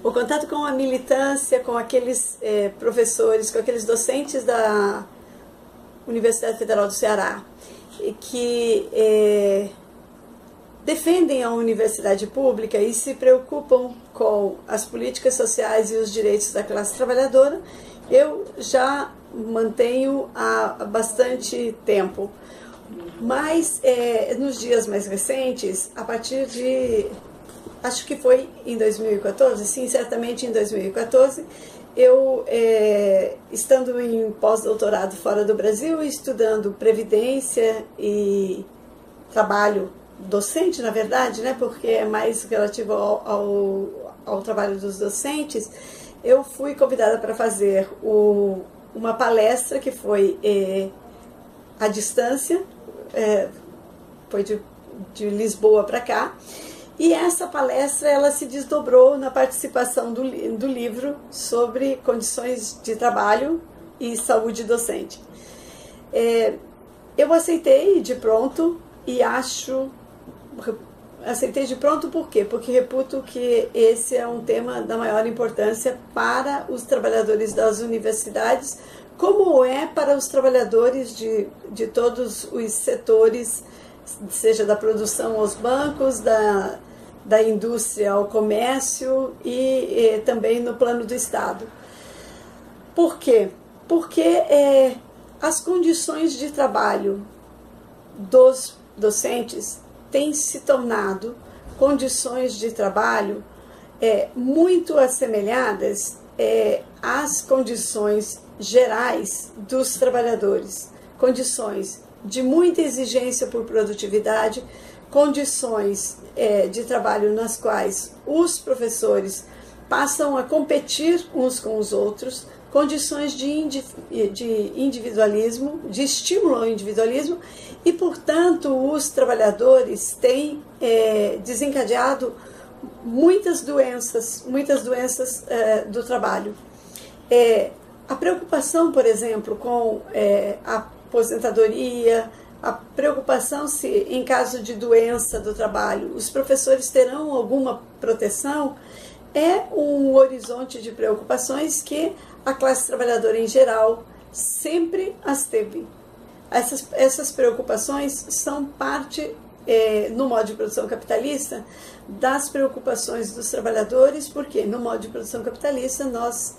o contato com a militância, com aqueles professores, com aqueles docentes da Universidade Federal do Ceará, que defendem a universidade pública e se preocupam com as políticas sociais e os direitos da classe trabalhadora, eu já mantenho há bastante tempo. Mas nos dias mais recentes, a partir de, acho que foi em 2014, sim, certamente em 2014, eu, estando em pós-doutorado fora do Brasil, estudando previdência e trabalho docente, na verdade, né, porque é mais relativo ao trabalho dos docentes, eu fui convidada para fazer uma palestra que foi à distância, foi de Lisboa para cá, e essa palestra ela se desdobrou na participação do livro sobre condições de trabalho e saúde docente. Eu aceitei de pronto e aceitei de pronto por quê? Porque reputo que esse é um tema da maior importância para os trabalhadores das universidades, como é para os trabalhadores de todos os setores, seja da produção aos bancos, da indústria ao comércio e também no plano do Estado. Por quê? Porque as condições de trabalho dos docentes têm se tornado condições de trabalho muito assemelhadas às condições gerais dos trabalhadores, condições de muita exigência por produtividade, condições de trabalho nas quais os professores passam a competir uns com os outros, condições de individualismo, de estímulo ao individualismo, e, portanto, os trabalhadores têm desencadeado muitas doenças do trabalho. A preocupação, por exemplo, com a aposentadoria, a preocupação se, em caso de doença do trabalho, os professores terão alguma proteção, é um horizonte de preocupações que a classe trabalhadora em geral sempre as teve. Essas preocupações são parte, no modo de produção capitalista, das preocupações dos trabalhadores, porque no modo de produção capitalista nós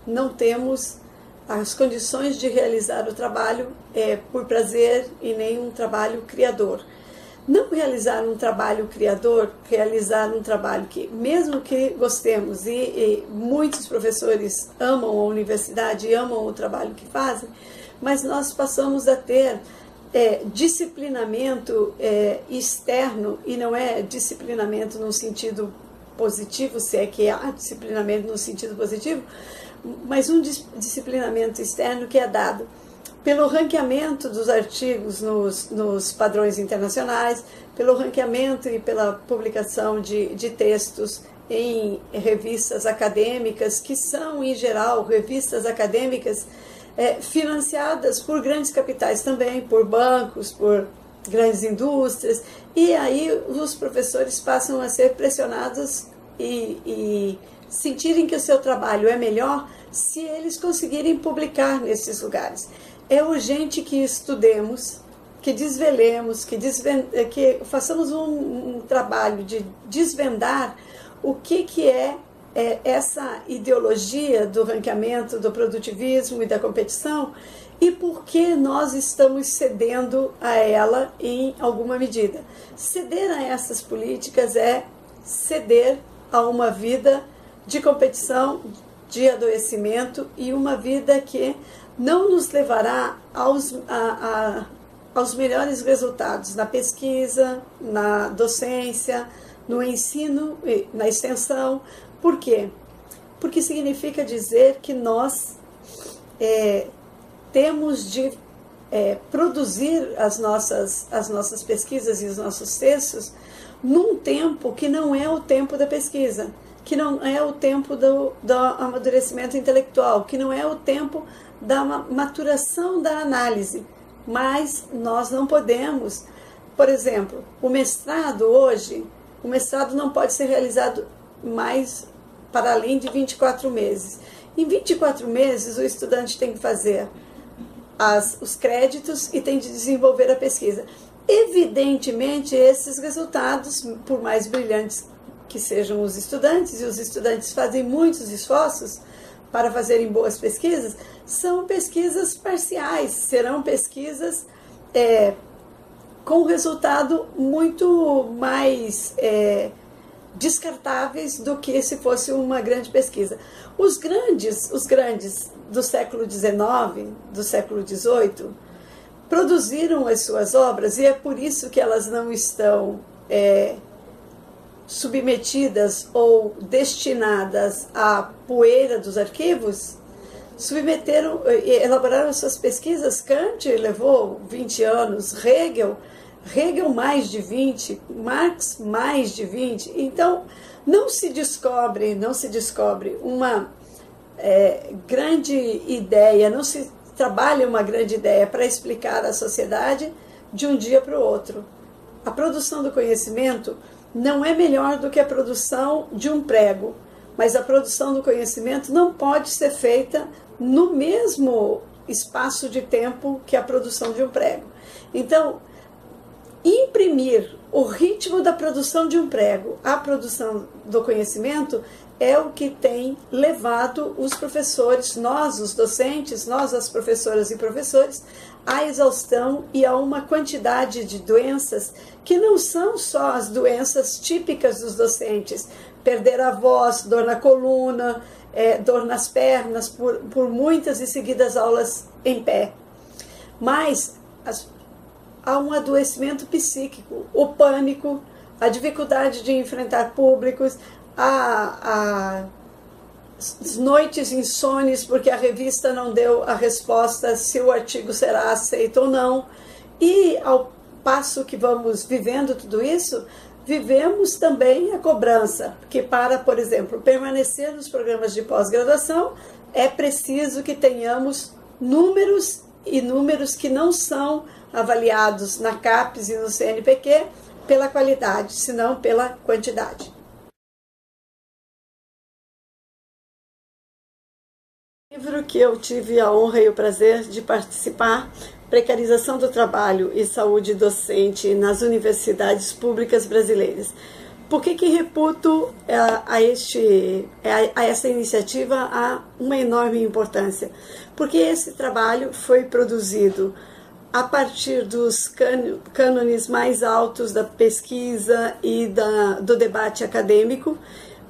não temos as condições de realizar o trabalho por prazer e nem um trabalho criador. Não realizar um trabalho criador, realizar um trabalho que, mesmo que gostemos, e muitos professores amam a universidade e amam o trabalho que fazem, mas nós passamos a ter disciplinamento externo, e não é disciplinamento no sentido positivo, se é que há disciplinamento no sentido positivo, mas um disciplinamento externo que é dado pelo ranqueamento dos artigos nos padrões internacionais, pelo ranqueamento e pela publicação de textos em revistas acadêmicas, que são, em geral, revistas acadêmicas financiadas por grandes capitais também, por bancos, por grandes indústrias, e aí os professores passam a ser pressionados e sentirem que o seu trabalho é melhor se eles conseguirem publicar nesses lugares. É urgente que estudemos, que desvelemos, que façamos um trabalho de desvendar o que é essa ideologia do ranqueamento, do produtivismo e da competição, e por que nós estamos cedendo a ela em alguma medida. Ceder a essas políticas é ceder a uma vida de competição, de adoecimento, e uma vida que não nos levará aos melhores resultados na pesquisa, na docência, no ensino, na extensão. Por quê? Porque significa dizer que nós temos de produzir as nossas pesquisas e os nossos textos num tempo que não é o tempo da pesquisa, que não é o tempo do amadurecimento intelectual, que não é o tempo da maturação da análise. Mas nós não podemos, por exemplo, o mestrado hoje, o mestrado não pode ser realizado mais para além de 24 meses. Em 24 meses, o estudante tem que fazer os créditos e tem de desenvolver a pesquisa. Evidentemente, esses resultados, por mais brilhantes que sejam os estudantes, e os estudantes fazem muitos esforços para fazerem boas pesquisas, são pesquisas parciais, serão pesquisas com resultado muito mais descartáveis do que se fosse uma grande pesquisa. Os grandes do século XIX, do século XVIII, produziram as suas obras, e é por isso que elas não estão submetidas ou destinadas à poeira dos arquivos. Elaboraram suas pesquisas. Kant levou 20 anos, Hegel mais de 20, Marx mais de 20. Então, não se descobre uma grande ideia, não se trabalha uma grande ideia para explicar a sociedade de um dia para o outro. A produção do conhecimento não é melhor do que a produção de um prego, mas a produção do conhecimento não pode ser feita no mesmo espaço de tempo que a produção de um prego. Então, imprimir o ritmo da produção de um prego à produção do conhecimento é o que tem levado os professores, nós, os docentes, nós, as professoras e professores, à exaustão e a uma quantidade de doenças que não são só as doenças típicas dos docentes, perder a voz, dor na coluna, dor nas pernas, por muitas e seguidas aulas em pé. Mas há um adoecimento psíquico, o pânico, a dificuldade de enfrentar públicos, as noites insones porque a revista não deu a resposta se o artigo será aceito ou não. E ao passo que vamos vivendo tudo isso, vivemos também a cobrança, que para, por exemplo, permanecer nos programas de pós-graduação, é preciso que tenhamos números que não são avaliados na CAPES e no CNPq pela qualidade, senão pela quantidade. O livro que eu tive a honra e o prazer de participar, Precarização do Trabalho e Saúde Docente nas Universidades Públicas Brasileiras. Por que reputo a essa iniciativa uma enorme importância? Porque esse trabalho foi produzido a partir dos cânones mais altos da pesquisa e do debate acadêmico,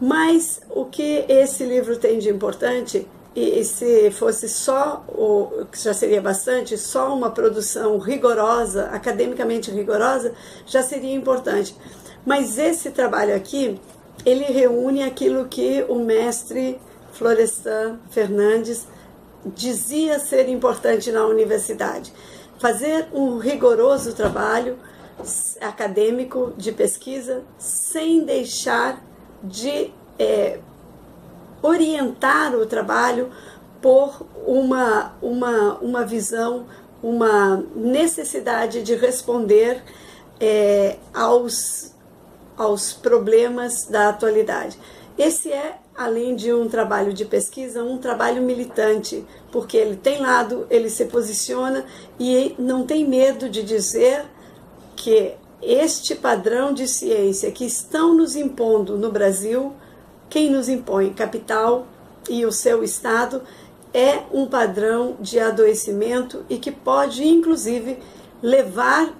mas o que esse livro tem de importante, e se fosse só, que já seria bastante, só uma produção rigorosa, academicamente rigorosa, já seria importante. Mas esse trabalho aqui, ele reúne aquilo que o mestre Florestan Fernandes dizia ser importante na universidade. Fazer um rigoroso trabalho acadêmico de pesquisa sem deixar de orientar o trabalho por uma visão, uma necessidade de responder aos problemas da atualidade. Esse é, além de um trabalho de pesquisa, um trabalho militante, porque ele tem lado, ele se posiciona e não tem medo de dizer que este padrão de ciência que estão nos impondo no Brasil, quem nos impõe, capital e o seu Estado, é um padrão de adoecimento e que pode, inclusive, levar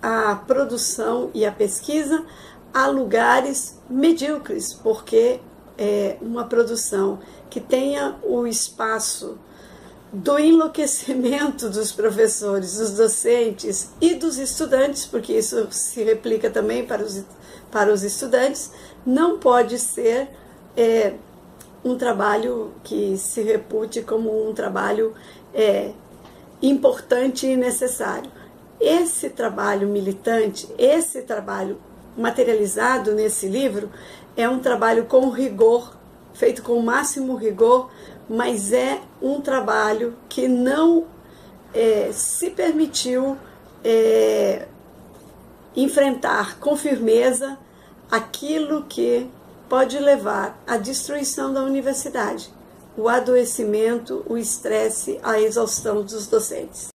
a produção e a pesquisa a lugares medíocres, porque uma produção que tenha o espaço do enlouquecimento dos professores, dos docentes e dos estudantes, porque isso se replica também para os estudantes, não pode ser um trabalho que se repute como um trabalho importante e necessário. Esse trabalho militante, esse trabalho materializado nesse livro, é um trabalho com rigor, feito com o máximo rigor, mas é um trabalho que não se permitiu enfrentar com firmeza aquilo que pode levar à destruição da universidade, o adoecimento, o estresse, a exaustão dos docentes.